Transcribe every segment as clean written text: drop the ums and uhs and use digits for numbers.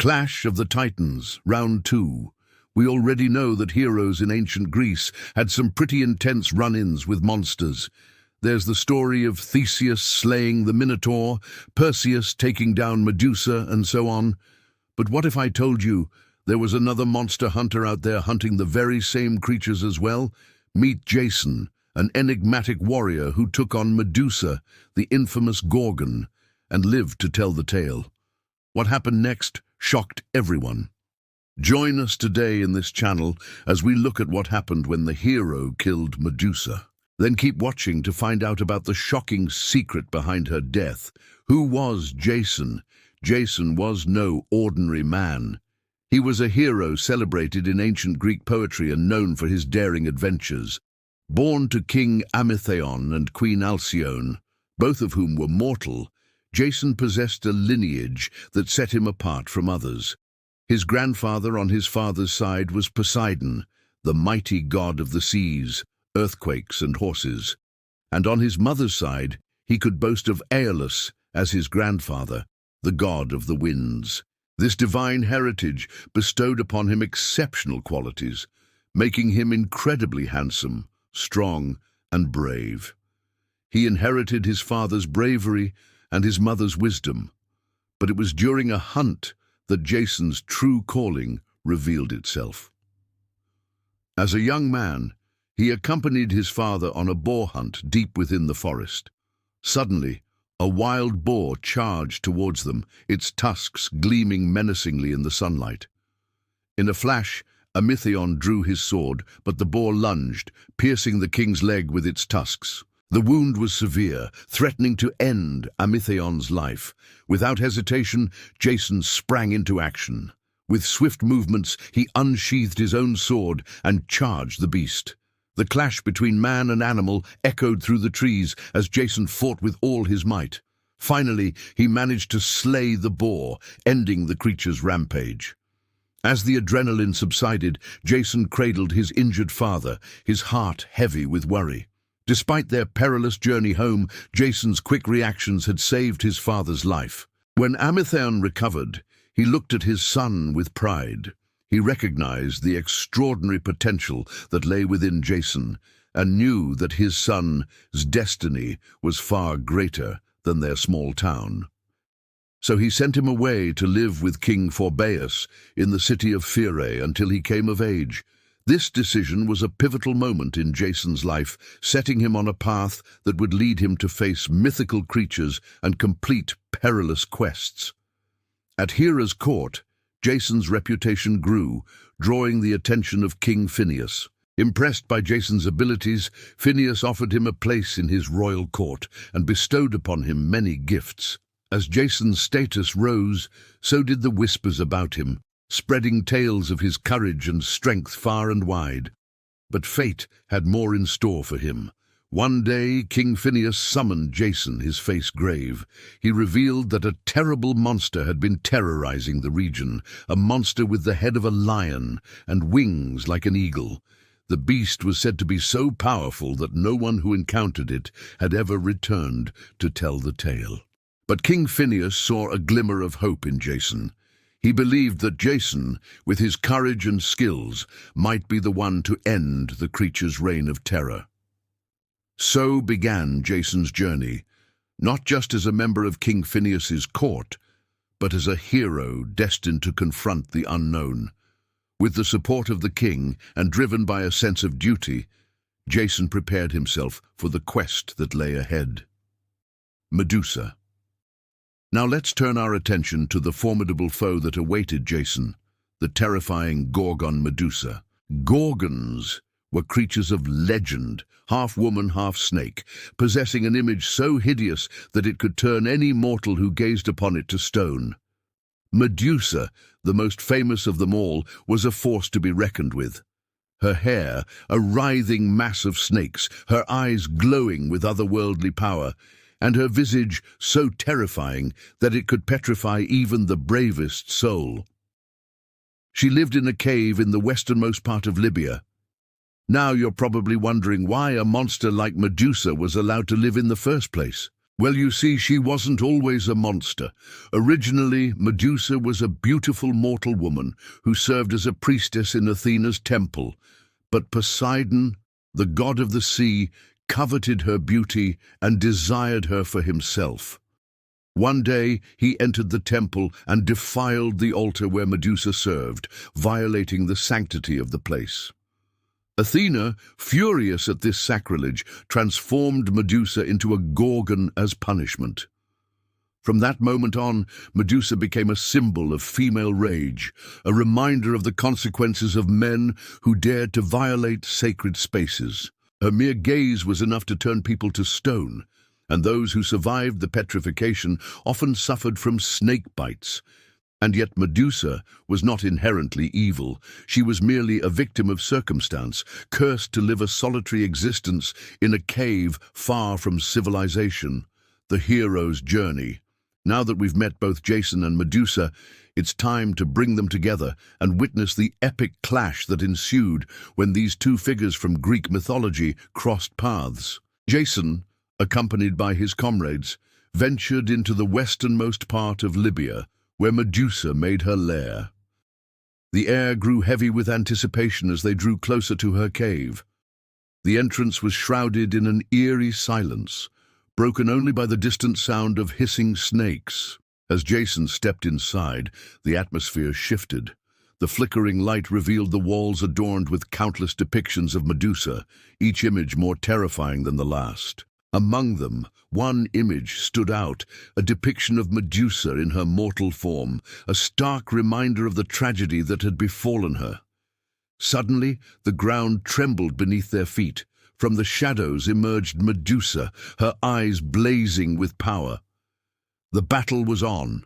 Clash of the Titans, Round 2. We already know that heroes in ancient Greece had some pretty intense run-ins with monsters. There's the story of Theseus slaying the Minotaur, Perseus taking down Medusa, and so on. But what if I told you there was another monster hunter out there hunting the very same creatures as well? Meet Jason, an enigmatic warrior who took on Medusa, the infamous Gorgon, and lived to tell the tale. What happened next shocked everyone. Join us today in this channel as we look at what happened when the hero killed Medusa. Then keep watching to find out about the shocking secret behind her death. Who was Jason? Jason was no ordinary man. He was a hero celebrated in ancient Greek poetry and known for his daring adventures. Born to King Amythaon and Queen Alcyone, both of whom were mortal, Jason possessed a lineage that set him apart from others. His grandfather on his father's side was Poseidon, the mighty god of the seas, earthquakes and horses. And on his mother's side, he could boast of Aeolus as his grandfather, the god of the winds. This divine heritage bestowed upon him exceptional qualities, making him incredibly handsome, strong, and brave. He inherited his father's bravery and his mother's wisdom, but it was during a hunt that Jason's true calling revealed itself. As a young man, he accompanied his father on a boar hunt deep within the forest. Suddenly, a wild boar charged towards them, its tusks gleaming menacingly in the sunlight. In a flash, Amythaon drew his sword, but the boar lunged, piercing the king's leg with its tusks. The wound was severe, threatening to end Amythaon's life. Without hesitation, Jason sprang into action. With swift movements, he unsheathed his own sword and charged the beast. The clash between man and animal echoed through the trees as Jason fought with all his might. Finally, he managed to slay the boar, ending the creature's rampage. As the adrenaline subsided, Jason cradled his injured father, his heart heavy with worry. Despite their perilous journey home, Jason's quick reactions had saved his father's life. When Amythaon recovered, he looked at his son with pride. He recognized the extraordinary potential that lay within Jason and knew that his son's destiny was far greater than their small town. So he sent him away to live with King Pharaohs in the city of Pherae until he came of age. This decision was a pivotal moment in Jason's life, setting him on a path that would lead him to face mythical creatures and complete perilous quests. At Hera's court, Jason's reputation grew, drawing the attention of King Phineus. Impressed by Jason's abilities, Phineus offered him a place in his royal court and bestowed upon him many gifts. As Jason's status rose, so did the whispers about him, spreading tales of his courage and strength far and wide. But fate had more in store for him. One day, King Phineus summoned Jason, his face grave. He revealed that a terrible monster had been terrorizing the region, a monster with the head of a lion and wings like an eagle. The beast was said to be so powerful that no one who encountered it had ever returned to tell the tale. But King Phineus saw a glimmer of hope in Jason. He believed that Jason, with his courage and skills, might be the one to end the creature's reign of terror. So began Jason's journey, not just as a member of King Phineus's court, but as a hero destined to confront the unknown. With the support of the king and driven by a sense of duty, Jason prepared himself for the quest that lay ahead. Medusa. Now let's turn our attention to the formidable foe that awaited Jason, the terrifying Gorgon Medusa. Gorgons were creatures of legend, half woman, half snake, possessing an image so hideous that it could turn any mortal who gazed upon it to stone. Medusa, the most famous of them all, was a force to be reckoned with. Her hair, a writhing mass of snakes, her eyes glowing with otherworldly power, and her visage so terrifying that it could petrify even the bravest soul. She lived in a cave in the westernmost part of Libya. Now you're probably wondering why a monster like Medusa was allowed to live in the first place. Well, you see, she wasn't always a monster. Originally, Medusa was a beautiful mortal woman who served as a priestess in Athena's temple. But Poseidon, the god of the sea, coveted her beauty and desired her for himself. One day, he entered the temple and defiled the altar where Medusa served, violating the sanctity of the place. Athena, furious at this sacrilege, transformed Medusa into a gorgon as punishment. From that moment on, Medusa became a symbol of female rage, a reminder of the consequences of men who dared to violate sacred spaces. Her mere gaze was enough to turn people to stone, and those who survived the petrification often suffered from snake bites. And yet Medusa was not inherently evil. She was merely a victim of circumstance, cursed to live a solitary existence in a cave far from civilization. The hero's journey. Now that we've met both Jason and Medusa, it's time to bring them together and witness the epic clash that ensued when these two figures from Greek mythology crossed paths. Jason, accompanied by his comrades, ventured into the westernmost part of Libya, where Medusa made her lair. The air grew heavy with anticipation as they drew closer to her cave. The entrance was shrouded in an eerie silence, broken only by the distant sound of hissing snakes. As Jason stepped inside, the atmosphere shifted. The flickering light revealed the walls adorned with countless depictions of Medusa, each image more terrifying than the last. Among them, one image stood out, a depiction of Medusa in her mortal form, a stark reminder of the tragedy that had befallen her. Suddenly, the ground trembled beneath their feet. From the shadows emerged Medusa, her eyes blazing with power. The battle was on.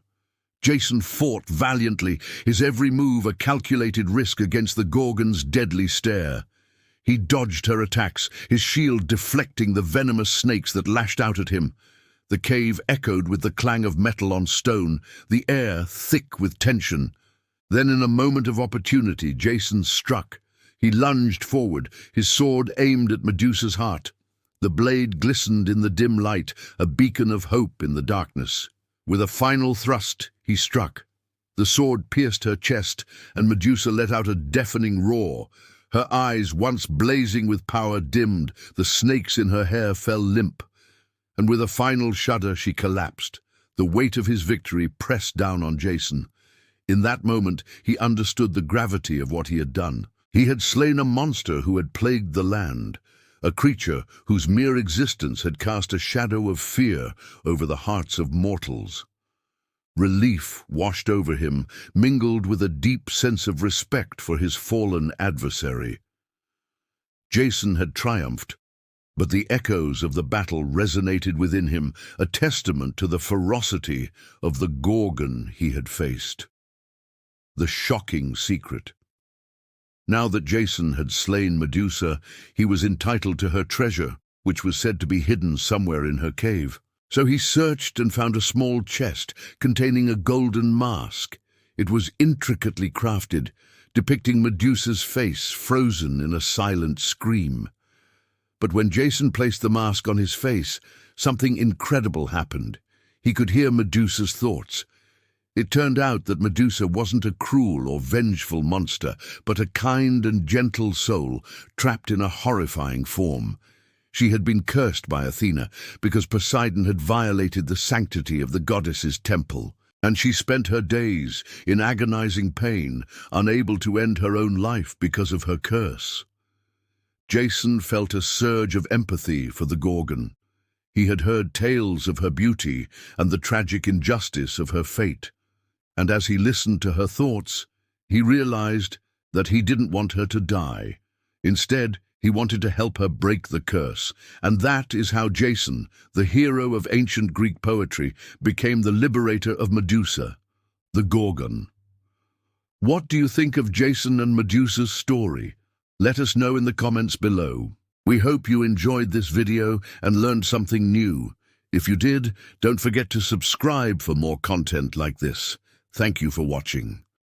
Jason fought valiantly, his every move a calculated risk against the Gorgon's deadly stare. He dodged her attacks, his shield deflecting the venomous snakes that lashed out at him. The cave echoed with the clang of metal on stone, the air thick with tension. Then, in a moment of opportunity, Jason struck. He lunged forward, his sword aimed at Medusa's heart. The blade glistened in the dim light, a beacon of hope in the darkness. With a final thrust, he struck. The sword pierced her chest, and Medusa let out a deafening roar. Her eyes, once blazing with power, dimmed. The snakes in her hair fell limp. And with a final shudder, she collapsed. The weight of his victory pressed down on Jason. In that moment, he understood the gravity of what he had done. He had slain a monster who had plagued the land, a creature whose mere existence had cast a shadow of fear over the hearts of mortals. Relief washed over him, mingled with a deep sense of respect for his fallen adversary. Jason had triumphed, but the echoes of the battle resonated within him, a testament to the ferocity of the Gorgon he had faced. The shocking secret. Now that Jason had slain Medusa, he was entitled to her treasure, which was said to be hidden somewhere in her cave. So he searched and found a small chest containing a golden mask. It was intricately crafted, depicting Medusa's face frozen in a silent scream. But when Jason placed the mask on his face, something incredible happened. He could hear Medusa's thoughts. It turned out that Medusa wasn't a cruel or vengeful monster, but a kind and gentle soul trapped in a horrifying form. She had been cursed by Athena because Poseidon had violated the sanctity of the goddess's temple, and she spent her days in agonizing pain, unable to end her own life because of her curse. Jason felt a surge of empathy for the Gorgon. He had heard tales of her beauty and the tragic injustice of her fate, and as he listened to her thoughts, he realized that he didn't want her to die. Instead, he wanted to help her break the curse, and that is how Jason, the hero of ancient Greek poetry, became the liberator of Medusa, the Gorgon. What do you think of Jason and Medusa's story? Let us know in the comments below. We hope you enjoyed this video and learned something new. If you did, don't forget to subscribe for more content like this. Thank you for watching.